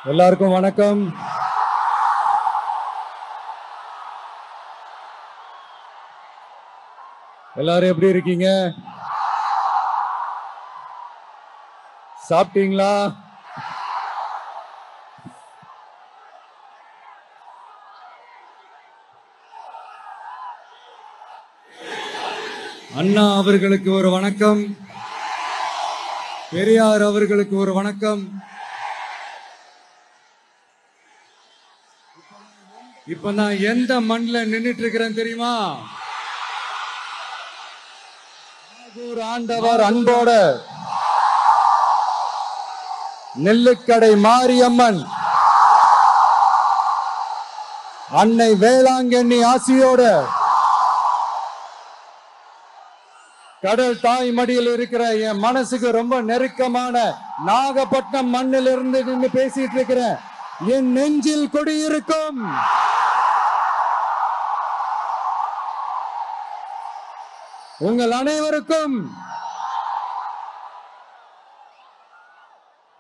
எல்லாருக்கும் வணக்கம். எல்லாரும் எப்படி இருக்கீங்க? சாப்பிட்டீங்களா? அண்ணா அவர்களுக்கு ஒரு வணக்கம், பெரியார் அவர்களுக்கு ஒரு வணக்கம். இப்ப நான் எந்த மண்ணில் நின்றுட்டு இருக்கிறேன் தெரியுமா? ஒரு ஆண்டவர் அன்போட நெல்லுக்கடை மாரியம்மன் அன்னை வேளாங்கண்ணி ஆசியோட கடல் தாய் மடியில் இருக்கிற என் மனசுக்கு ரொம்ப நெருக்கமான நாகப்பட்டினம் மண்ணில் இருந்து நின்று பேசிட்டு இருக்கிறேன். என் நெஞ்சில் குடியிருக்கும் உங்கள் அனைவருக்கும்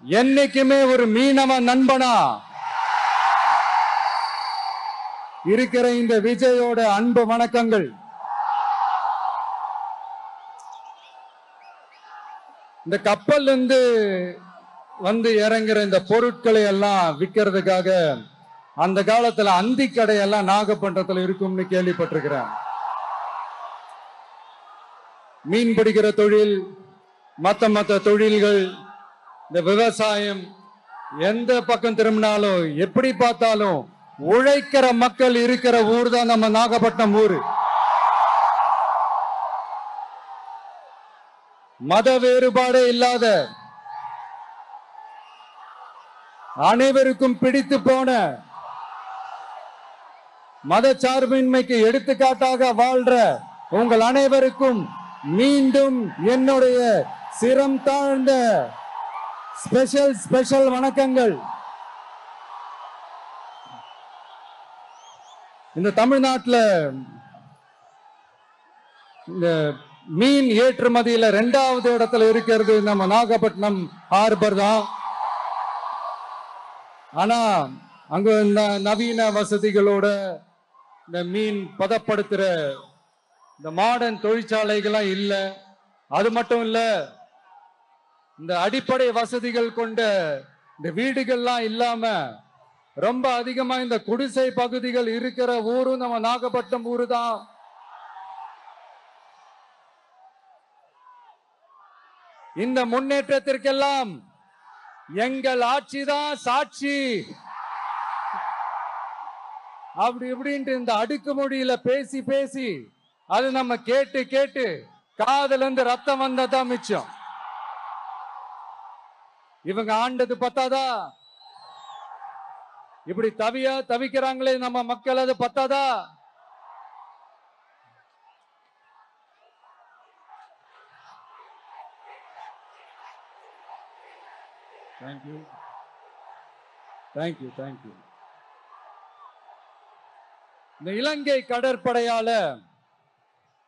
என்னைக்குமே ஒரு மீனவ நண்பனா இருக்கிற இந்த விஜயோட அன்பு வணக்கங்கள். இந்த கப்பல் இருந்து வந்து இறங்குற இந்த பொருட்களை எல்லாம் விற்கிறதுக்காக அந்த காலத்துல அந்தி கடையெல்லாம் நாகப்பட்டினத்துல இருக்கும்னு கேள்விப்பட்டிருக்கிறேன். மீன் பிடிக்கிற தொழில், மற்ற தொழில்கள், இந்த விவசாயம், எந்த பக்கம் திரும்பினாலும் எப்படி பார்த்தாலும் உழைக்கிற மக்கள் இருக்கிற ஊர் தான் நம்ம நாகப்பட்டினம் ஊரு. மத வேறுபாடே இல்லாத, அனைவருக்கும் பிடித்து போன, மத சார்பின்மைக்கு எடுத்துக்காட்டாக வாழ்ற உங்கள் அனைவருக்கும் மீண்டும் என்னுடைய சிரம் தாழ்ந்த ஸ்பெஷல் வணக்கங்கள். இந்த தமிழ்நாட்டில் இந்த மீன் ஏற்றுமதியில 2வது இடத்துல இருக்கிறது நம்ம நாகப்பட்டினம் ஹார்பர் தான். ஆனா அங்க இந்த நவீன வசதிகளோட இந்த மீன் பதப்படுத்துற இந்த மாடர்ன் தொழிற்சாலைகள்லாம் இல்ல. அது மட்டும் இல்ல, இந்த அடிப்படை வசதிகள் கொண்ட இந்த வீடுகள்லாம் இல்லாம ரொம்ப அதிகமா இந்த குடிசை பகுதிகள் இருக்கிற ஊரும் நம்ம நாகப்பட்டினம் ஊரு தான். இந்த முன்னேற்றத்திற்கெல்லாம் எங்கள் ஆட்சிதான் சாட்சி. அப்படி இப்படின்ட்டு இந்த அடுக்குமொழியில பேசி பேசி அது நம்ம கேட்டு கேட்டு காதுல இருந்து ரத்தம் வந்ததான் மிச்சம். இவங்க ஆண்டது பத்தாதா? இப்படி தவிக்கிறாங்களே நம்ம மக்கள், அது பத்தாதா? தேங்க்யூ. இந்த இலங்கை கடற்படையால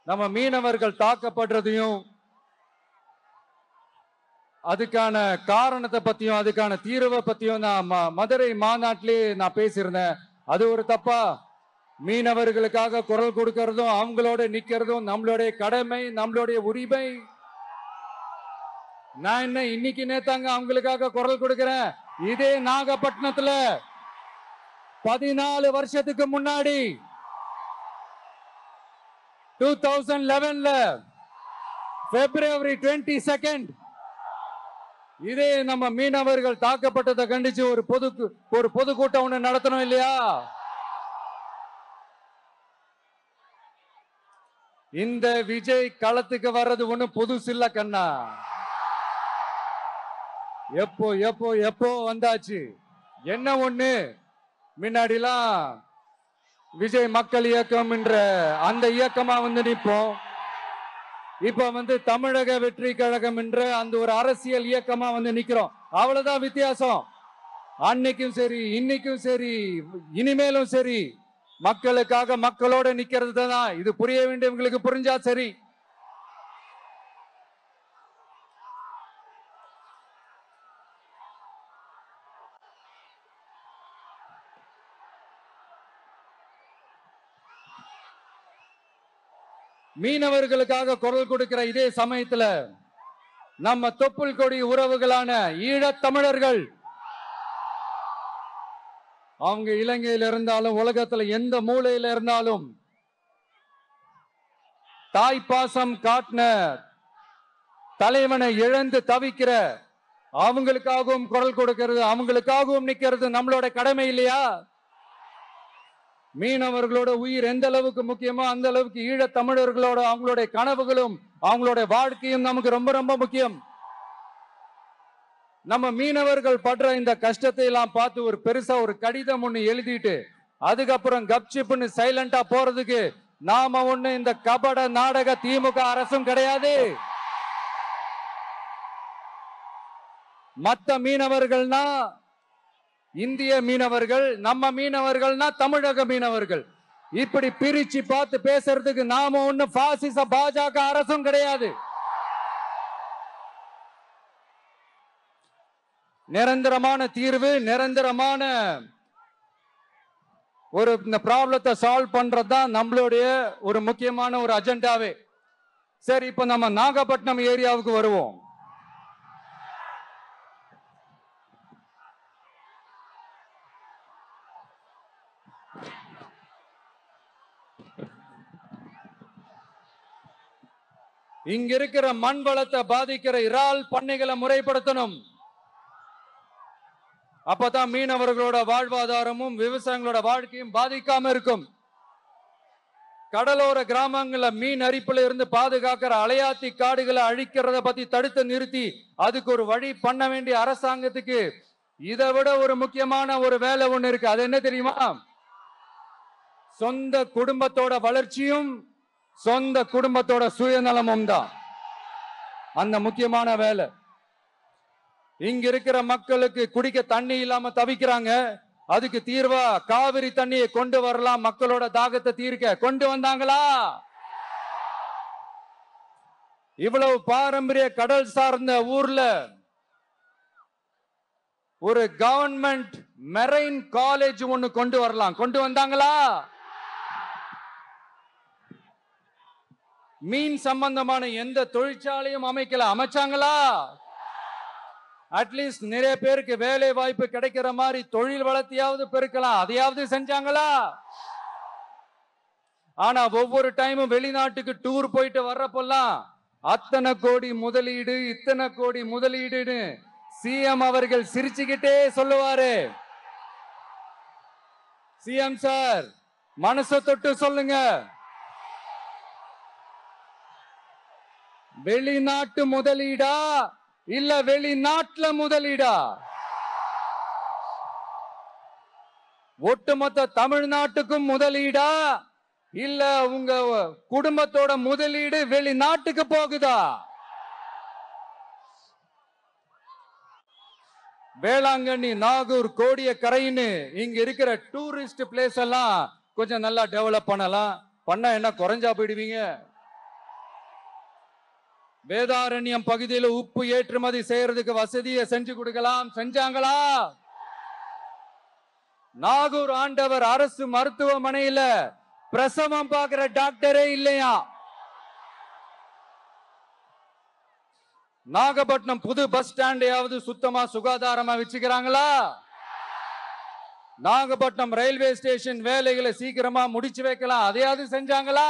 நம்ம மீனவர்கள் தாக்கப்படுறதையும் அதுக்கான காரணத்தை பத்தியும் அதுக்கான தீர்வை பத்தியும் நான் மதுரை மாநாட்டிலே நான் பேசியிருந்தேன். அது ஒரு தப்பா? மீனவர்களுக்காக குரல் கொடுக்கறதும் அவங்களோட நிக்கிறதும் நம்மளுடைய கடமை, நம்மளுடைய உரிமை. நான் என்ன இன்னைக்கு நேத்தாங்க அவங்களுக்காக குரல் கொடுக்கிறேன். இதே நாகப்பட்டினத்துல 14 வருஷத்துக்கு முன்னாடி 2011ல February 22 இதே நம்ம மீனவர்கள் தாக்கப்பட்டதை கண்டிச்சு ஒரு பொதுக்கூட்டம் ஒண்ணு நடத்தணும் இல்லையா? இந்த விஜய் களத்துக்கு வர்றது ஒண்ணு புதுசு இல்ல கண்ணா. எப்போ வந்தாச்சு. என்ன ஒண்ணு, முன்னாடிலாம் விஜய் மக்கள் இயக்கம் என்ற அந்த இயக்கமா வந்து நிற்போம். இப்ப தமிழக வெற்றி கழகம் என்ற அந்த ஒரு அரசியல் இயக்கமா வந்து நிக்கிறோம். அவ்வளவுதான் வித்தியாசம். அன்னைக்கும் சரி, இன்னைக்கும் சரி, இனிமேலும் சரி, மக்களுக்காக மக்களோட நிக்கிறது தான். இது புரிய வேண்டியவங்களுக்கு புரிஞ்சா சரி. மீனவர்களுக்காக குரல் கொடுக்கிற இதே சமயத்துல நம்ம தொப்புள் கொடி உறவுகளான ஈழத் தமிழர்கள் அவங்க இலங்கையில இருந்தாலும் உலகத்துல எந்த மூலையில இருந்தாலும் தாய் பாசம் காட்டின தலைவனை இழந்து தவிக்கிற அவங்களுக்காகவும் குரல் கொடுக்கிறது, அவங்களுக்காகவும் நிக்கிறது நம்மளோட கடமை இல்லையா? மீனவர்களோட உயிர் எந்த அளவுக்கு முக்கியமோ அந்த அளவுக்கு ஈழத் தமிழர்களோட அவங்களுடைய கனவுகளும் அவங்களுடைய வாழ்க்கையும் நமக்கு ரொம்ப ரொம்ப முக்கியம். நம்ம மீனவர்கள் படுற இந்த கஷ்டத்தை எல்லாம் பார்த்து ஒரு பெருசா ஒரு கடிதம் ஒண்ணு எழுதிட்டு அதுக்கப்புறம் கப்சிப்னு சைலண்டா போறதுக்கு நாம ஒண்ணு இந்த கபட நாடக திமுக அரசும் கிடையாது. மத்த மீனவர்கள்னா இந்திய மீனவர்கள், நம்ம மீனவர்கள்னா தமிழக மீனவர்கள். இப்படி பிரிச்சு பார்த்து பேசுறதுக்கு நாம ஒண்ணு பாசிச பாஜக அரசும் கிடையாது. நிரந்தரமான தீர்வு, நிரந்தரமான ஒரு இந்த ப்ராப்ளத்தை சால்வ் பண்றதுதான் நம்மளுடைய ஒரு முக்கியமான ஒரு அஜெண்டாவே. சரி, இப்ப நம்ம நாகப்பட்டினம் ஏரியாவுக்கு வருவோம். இங்க இருக்கிற மண் வளத்தை பாதிக்கிற இறால் பண்ணைகளை முறைப்படுத்தணும். அப்பதான் மீனவர்களோட வாழ்வாதாரமும் விவசாயிகளோட வாழ்க்கையும் பாதிக்காம இருக்கும். கடலோர கிராமங்கள்ல மீன் அரிப்புல இருந்து பாதுகாக்கிற அலையாத்தி காடுகளை அழிக்கிறத பத்தி தடுத்து நிறுத்தி அதுக்கு ஒரு வழி பண்ண வேண்டிய அரசாங்கத்துக்கு இதை விட ஒரு முக்கியமான ஒரு வேலை ஒண்ணு இருக்கு. அது என்ன தெரியுமா? சொந்த குடும்பத்தோட வளர்ச்சியும் சொந்த குடும்பத்தோட சுயநலமும் தான் அந்த முக்கியமான வேலை. இங்க இருக்கிற மக்களுக்கு குடிக்க தண்ணி இல்லாம தவிக்கிறாங்க. அதுக்கு தீர்வா காவிரி தண்ணியை கொண்டு வரலாம், மக்களோட தாகத்தை தீர்க்க. கொண்டு வந்தாங்களா? இவ்வளவு பாரம்பரிய கடல் சார்ந்த ஊர்ல ஒரு கவர்மெண்ட் மெரைன் காலேஜ் ஒண்ணு கொண்டு வரலாம். கொண்டு வந்தாங்களா? மீன் சம்பந்தமான எந்த தொழிற்சாலையும் அமைக்கல. அமைச்சாங்களா? அட்லீஸ்ட் நிறைய பேருக்கு வேலை வாய்ப்பு கிடைக்கிற மாதிரி தொழில் வளர்த்தியாவது பெருக்கலாம், அதையாவது செஞ்சாங்களா? ஆனா ஒவ்வொரு டைமும் வெளிநாட்டுக்கு டூர் போயிட்டு வர்றப்பெல்லாம் அத்தனை கோடி முதலீடு, இத்தனை கோடி முதலீடுன்னு சிஎம் அவர்கள் சிரிச்சுக்கிட்டே சொல்லுவாரு. சிஎம் சார், மனசை தொட்டு சொல்லுங்க, வெளிநாட்டு முதலீடா இல்ல வெளிநாட்டுல முதலீடா? ஒட்டுமொத்த தமிழ்நாட்டுக்கும் முதலீடா இல்ல உங்க குடும்பத்தோட முதலீடு வெளிநாட்டுக்கு போகுதா? வேளாங்கண்ணி, நாகூர், கோடியக்கரைன்னு இங்க இருக்கிற டூரிஸ்ட் பிளேஸ் எல்லாம் கொஞ்சம் நல்லா டெவலப் பண்ணலாம். பண்ணா என்ன குறைஞ்சா போயிடுவீங்க? வேதாரண்யம் பகுதியில் உப்பு ஏற்றுமதி செய்யறதுக்கு வசதியை செஞ்சு கொடுக்கலாம். செஞ்சாங்களா? நாகூர் ஆண்டவர் அரசு மருத்துவமனையில பிரசவம் பார்க்கிற டாக்டரே இல்லையா? நாகப்பட்டினம் புது பஸ் ஸ்டாண்டையாவது சுத்தமா சுகாதாரமா வச்சுக்கிறாங்களா? நாகப்பட்டினம் ரயில்வே ஸ்டேஷன் வேலைகளை சீக்கிரமா முடிச்சு வைக்கலாம், அதையாவது செஞ்சாங்களா?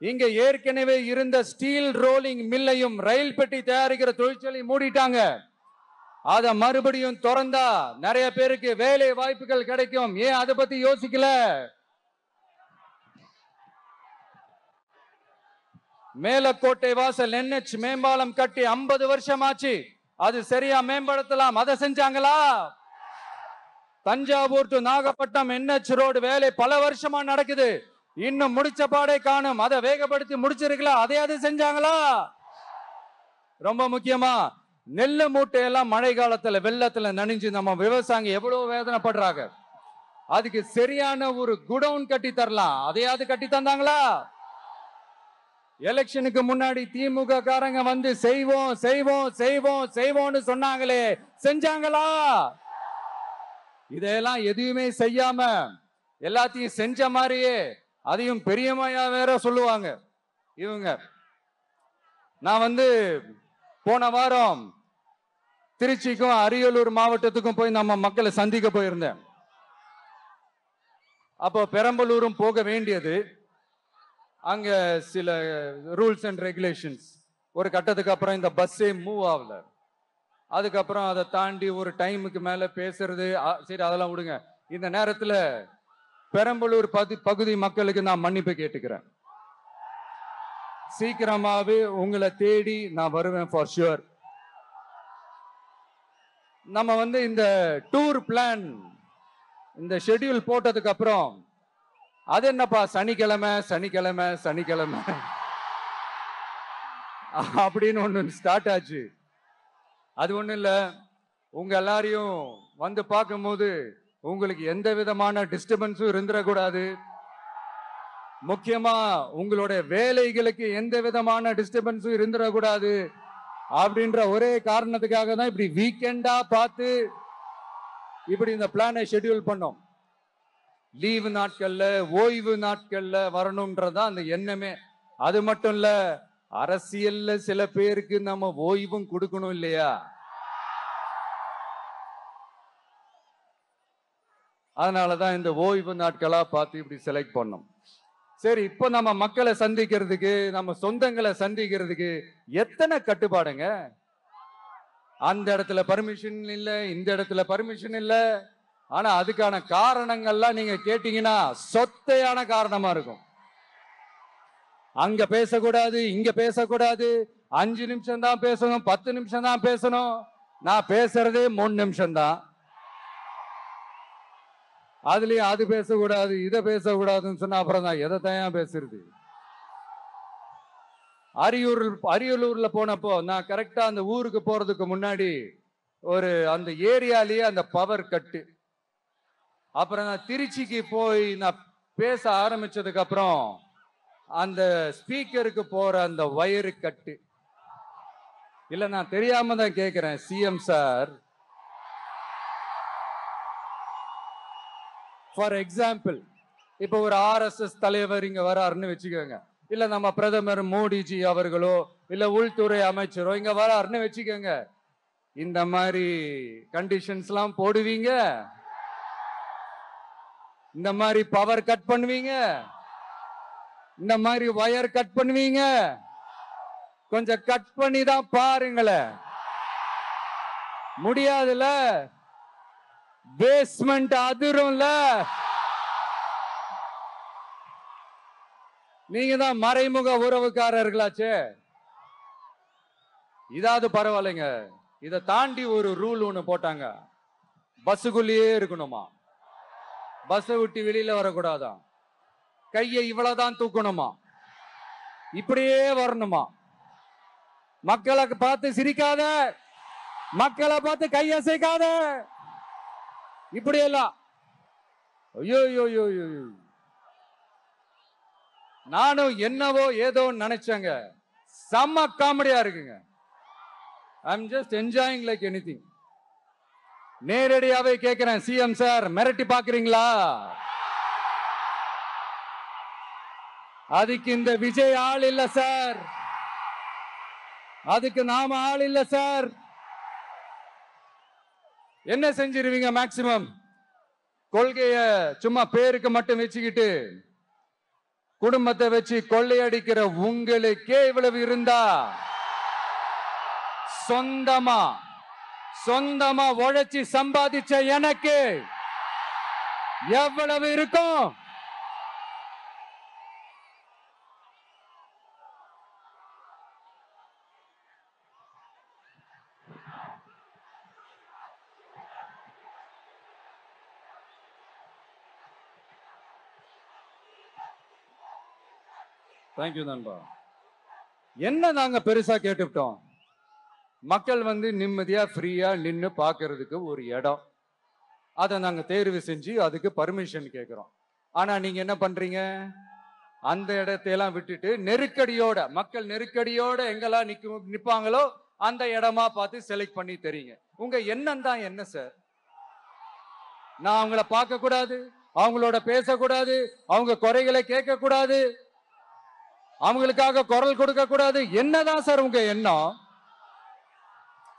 இங்க ஏற்கனவே இருந்த ஸ்டீல் ரோலிங் மில்லையும் ரயில் பெட்டி தயாரிக்கிற தொழிற்சாலை மூடிட்டாங்க. அத மறுபடியும் திறந்தா நிறைய பேருக்கு வேலை வாய்ப்புகள் கிடைக்கும். ஏன் அதை பத்தி யோசிக்கல? மேலக்கோட்டை வாசல் NH மேம்பாலம் கட்டி 50 வருஷம் ஆச்சு. அது சரியா மேம்படுத்தலாம், அதை செஞ்சாங்களா? Thanjavur to Nagapattinam NH road வேலை பல வருஷமா நடக்குது, இன்னும் முடிச்ச பாடே காணும். அதை வேகப்படுத்தி முடிச்சிருக்கலாம், அதையாவது செஞ்சாங்களா? ரொம்ப முக்கியமா நெல்லு மூட்டையெல்லாம் மழை காலத்துல வெள்ளத்துல நனைஞ்சு நம்ம விவசாயிங்க எவ்வளவு வேதனைப்படுறாங்க. அதுக்கு சரியான ஒரு குடவுன் கட்டி தரலாம், அதையாவது கட்டி தந்தாங்களா? எலெக்ஷனுக்கு முன்னாடி திமுக காரங்க வந்து செய்வோம் செய்வோம் செய்வோம் செய்வோம்னு சொன்னாங்களே, செஞ்சாங்களா? இதெல்லாம் எதுவுமே செய்யாம எல்லாத்தையும் செஞ்ச மாதிரியே அதையும் பெரியமையா வேற சொல்லுவாங்க இவங்க. நான் போன வாரம் திருச்சிக்கும் அரியலூர் மாவட்டத்துக்கும் போய் நம்ம மக்களை சந்திக்க போயிருந்தேன். அப்போ பெரம்பலூரும் போக வேண்டியது. அங்க சில ரூல்ஸ் அண்ட் ரெகுலேஷன்ஸ், ஒரு கட்டத்துக்கு அப்புறம் இந்த பஸ்ஸே மூவ் ஆகல. அதுக்கப்புறம் அதை தாண்டி ஒரு டைமுக்கு மேல பேசுறது, சரி அதெல்லாம் விடுங்க. இந்த நேரத்துல பெரம்பலூர் பகுதி மக்களுக்கு நான் மன்னிப்பு கேட்டுக்கிறேன். சீக்கிரமாவே உங்களை தேடி நான் வருவேன் ஃபார் ஷுர். நம்ம இந்த டூர் பிளான், இந்த ஷெட்யூல் போட்டதுக்கு அப்புறம் அது என்னப்பா சனிக்கிழமை சனிக்கிழமை சனிக்கிழமை அப்படின்னு ஒண்ணு ஸ்டார்ட் ஆச்சு. அது ஒண்ணும் இல்ல, உங்க எல்லாரையும் பார்க்கும்போது உங்களுக்கு எந்த விதமான டிஸ்டர்பன்ஸும் இருந்துடக்கூடாது. முக்கியமா உங்களுடைய வேலைகளுக்கு எந்த விதமான டிஸ்டர்பன்ஸும் இருந்துடக்கூடாது அப்படின்ற ஒரே காரணத்துக்காக தான் இப்படி வீக்கெண்டா பார்த்து இப்படி இந்த பிளானை ஷெட்யூல் பண்ணோம். லீவு நாட்கள்ல, ஓய்வு நாட்கள்ல வரணும்ன்றதான் அந்த எண்ணமே. அது மட்டும் இல்ல, அரசியல்ல சில பேருக்கு நம்ம ஓய்வும் கொடுக்கணும் இல்லையா? அதனாலதான் இந்த ஓய்வு நாட்களா பார்த்து இப்படி செலக்ட் பண்ணோம். சரி, இப்போ நம்ம மக்களை சந்திக்கிறதுக்கு, நம்ம சொந்தங்களை சந்திக்கிறதுக்கு எத்தனை கட்டுப்பாடுங்க. அந்த இடத்துல பர்மிஷன் இல்ல, இந்த இடத்துல பர்மிஷன் இல்ல. ஆனா அதுக்கான காரணங்கள்லாம் நீங்க கேட்டீங்கன்னா சொத்தையான காரணமா இருக்கும். அங்க பேசக்கூடாது, இங்க பேசக்கூடாது, 5 நிமிஷம் தான் பேசணும், 10 நிமிஷம் தான் பேசணும். நான் பேசுறதே 3 நிமிஷம் தான். அதுலயும் அது பேசக்கூடாது, இதை பேசக்கூடாதுன்னு சொன்னா அப்புறம் தான் எதை தான் பேசுறது. அரியலூர்ல போனப்போ நான் கரெக்டா அந்த ஊருக்கு போறதுக்கு முன்னாடி அந்த ஏரியாலேயே அந்த பவர் கட்டு. அப்புறம் நான் திருச்சிக்கு போய் நான் பேச ஆரம்பிச்சதுக்கு அப்புறம் அந்த ஸ்பீக்கருக்கு போற அந்த வயரு கட்டு. இல்ல, நான் தெரியாம தான் கேட்கிறேன் சிஎம் சார். ஃபார் எக்ஸாம்பிள், இப்ப ஒரு ஆர்எஸ்எஸ் தலைவர் இங்க வராருன்னு வச்சுக்கோங்க, இல்ல நம்ம பிரதமர் மோடிஜி அவர்களோ இல்ல உள்துறை அமைச்சரோ இங்க வராருன்னு வச்சுக்கோங்க. இந்த மாதிரி கண்டிஷன்ஸ் எல்லாம் போடுவீங்க, இந்த மாதிரி பவர் கட் பண்ணுவீங்க, இந்த மாதிரி வயர் கட் பண்ணுவீங்க. கொஞ்சம் கட் பண்ணி தான் பாருங்களேன். முடியாதுல, பேஸ்மெண்ட் அதிரும்ல. நீங்க தான் மறைமுக உறவுக்காரர்களாச்சே. இதாவது பரவாயில்லைங்க. இதை தாண்டி ஒரு ரூல் ஒண்ணு போட்டாங்க, பஸ்ஸுக்குள்ளேயே இருக்கணுமா, பஸ்ஸை விட்டு வெளியில வரக்கூடாதான், கையை இவ்வளவுதான் தூக்கணுமா, இப்படியே வரணுமா, மக்களை பார்த்து சிரிக்காத, மக்களை பார்த்து கையசைக்காத, இப்படி எல்லாம். ஐயோ ஐயோ, நானும் என்னவோ ஏதோ நினைச்சேங்க. செம்ம காமெடியா இருக்குங்க. I am just enjoying like anything. நேரடியாவே கேட்கிறேன், சிஎம் சார் மிரட்டி பாக்குறீங்களா? அதுக்கு இந்த விஜய் ஆள் இல்ல சார், அதுக்கு நாம ஆள் இல்ல சார். என்ன செஞ்சிருவீங்க? மேக்சிமம் கொள்கைய சும்மா பேருக்கு மட்டும் வச்சுக்கிட்டு குடும்பத்தை வச்சு கொள்ளையடிக்கிற உங்களுக்கே இவ்வளவு இருந்தா, சொந்தமா உழைச்சி சம்பாதிச்ச எனக்கு எவ்வளவு இருக்கும்? தேங்க்யூ நண்பா. என்ன நாங்க பெருசா கேட்டுட்டோம்? மக்கள் நிம்மதியா ஃப்ரீயா நின்று பார்க்கறதுக்கு ஒரு இடம், அதை நாங்க தேர்வு செஞ்சு அதுக்கு பர்மிஷன் கேட்கிறோம். ஆனா நீங்க என்ன பண்றீங்க? அந்த இடத்தையெல்லாம் விட்டுட்டு நெருக்கடியோட, மக்கள் நெருக்கடியோட எங்கெல்லாம் நிப்பாங்களோ அந்த இடமா பார்த்து செலக்ட் பண்ணி தெரியுங்க. உங்க எண்ணம் தான் என்ன சார்? நான் அவங்கள பார்க்க கூடாது, அவங்களோட பேசக்கூடாது, அவங்க குறைகளை கேட்க கூடாது, அவங்களுக்காக குரல் கொடுக்க கூடாது. என்னதான் சார் உங்க எண்ணம்?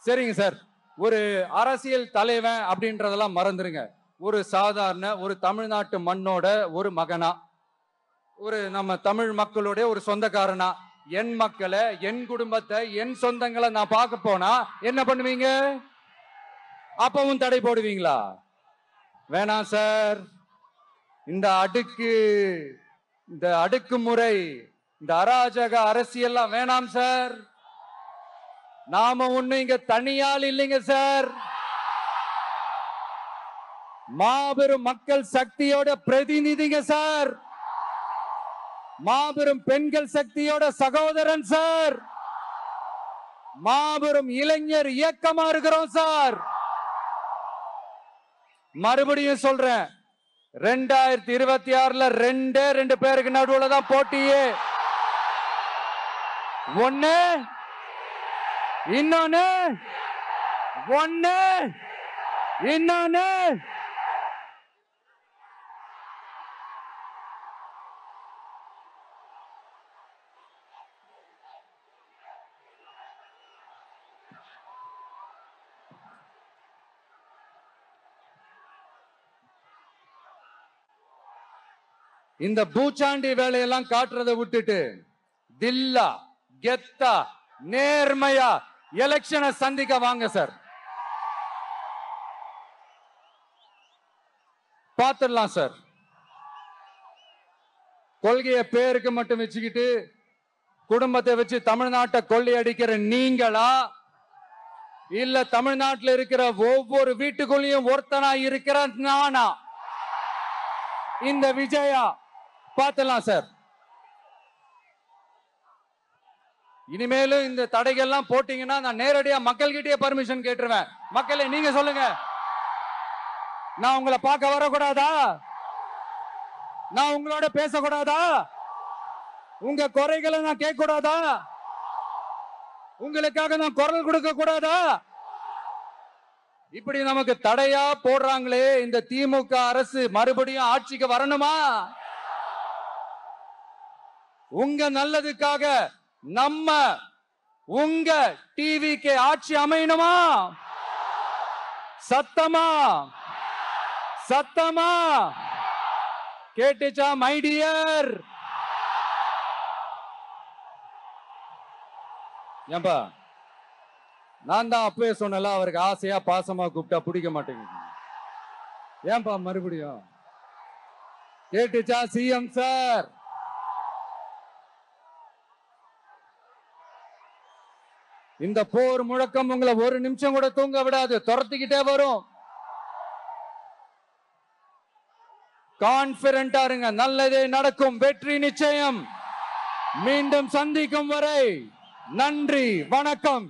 சரிங்க சார், ஒரு அரசியல் தலைவன் அப்படின்றதெல்லாம் மறந்துருங்க. ஒரு சாதாரண ஒரு தமிழ்நாட்டு மண்ணோட ஒரு மகனா, ஒரு நம்ம தமிழ் மக்களுடைய ஒரு சொந்தக்காரனா, என் மக்களை, என் குடும்பத்தை, என் சொந்தங்களை நான் பார்க்க போனா என்ன பண்ணுவீங்க? அப்பவும் தடை போடுவீங்களா? வேணாம் சார். இந்த அடுக்குமுறை, இந்த அராஜக அரசியல்லாம் வேணாம் சார். நாம ஒண்ணு இங்க தனியால் இல்லைங்க சார். மாபெரும் மக்கள் சக்தியோட பிரதிநிதிங்க சார். மாபெரும் பெண்கள் சக்தியோட சகோதரன் சார். மாபெரும் இளைஞர் இயக்கமா இருக்கிறோம் சார். மறுபடியும் சொல்றேன், 2026 ரெண்டு பேருக்கு நடுவுல தான் போட்டியே. ஒண்ணு இன்னொன்னு இந்த பூச்சாண்டி வேலையெல்லாம் காட்டுறதை விட்டுட்டு தில்லா கெத்தா நேர்மையா எலெக்ஷனை சந்திக்க வாங்க சார். பார்த்துடலாம் சார். கொள்கைய பேருக்கு மட்டும் வச்சுக்கிட்டு குடும்பத்தை வச்சு தமிழ்நாட்டை கொள்ளையடிக்கிற நீங்களா, இல்ல தமிழ்நாட்டில் இருக்கிற ஒவ்வொரு வீட்டுக்குள்ளேயும் ஒருத்தனா இருக்கிற நானா, இந்த விஜயா? பார்த்துடலாம் சார். இனிமேலும் இந்த தடைகள்லாம் போட்டீங்கன்னா நான் நேரடியா மக்கள்கிட்டயே பர்மிஷன் கேட்டுருவேன். மக்களே நீங்க சொல்லுங்க, நான் உங்களை பார்க்க வரக்கூடாதா? நான் உங்களோட பேசக்கூடாதா? உங்க குறைகளை நான் கேட்க கூடாதா? உங்களுக்காக நான் குரல் கொடுக்க கூடாதா? இப்படி நமக்கு தடையா போடுறாங்களே, இந்த திமுக அரசு மறுபடியும் ஆட்சிக்கு வரணுமா? உங்க நல்லதுக்காக நம்ம உங்க டிவிக்கு ஆட்சி அமையணுமா? சத்தமா சத்தமா கேட்டுச்சா மை டியர்? ஏன்பா, நான் தான் அப்பவே சொன்னல, அவருக்கு ஆசையா பாசமா கூப்பிட்டா பிடிக்க மாட்டேங்குது. ஏன்பா மறுபடியும்? கேட்டுச்சா சிஎம் சார்? இந்த போர் முழக்கம் உங்களை ஒரு நிமிஷம் கூட தூங்க விடாது, துரத்திக்கிட்டே வரும். கான்பிடண்டா இருங்க, நல்லதே நடக்கும், வெற்றி நிச்சயம். மீண்டும் சந்திக்கும் வரை நன்றி, வணக்கம்.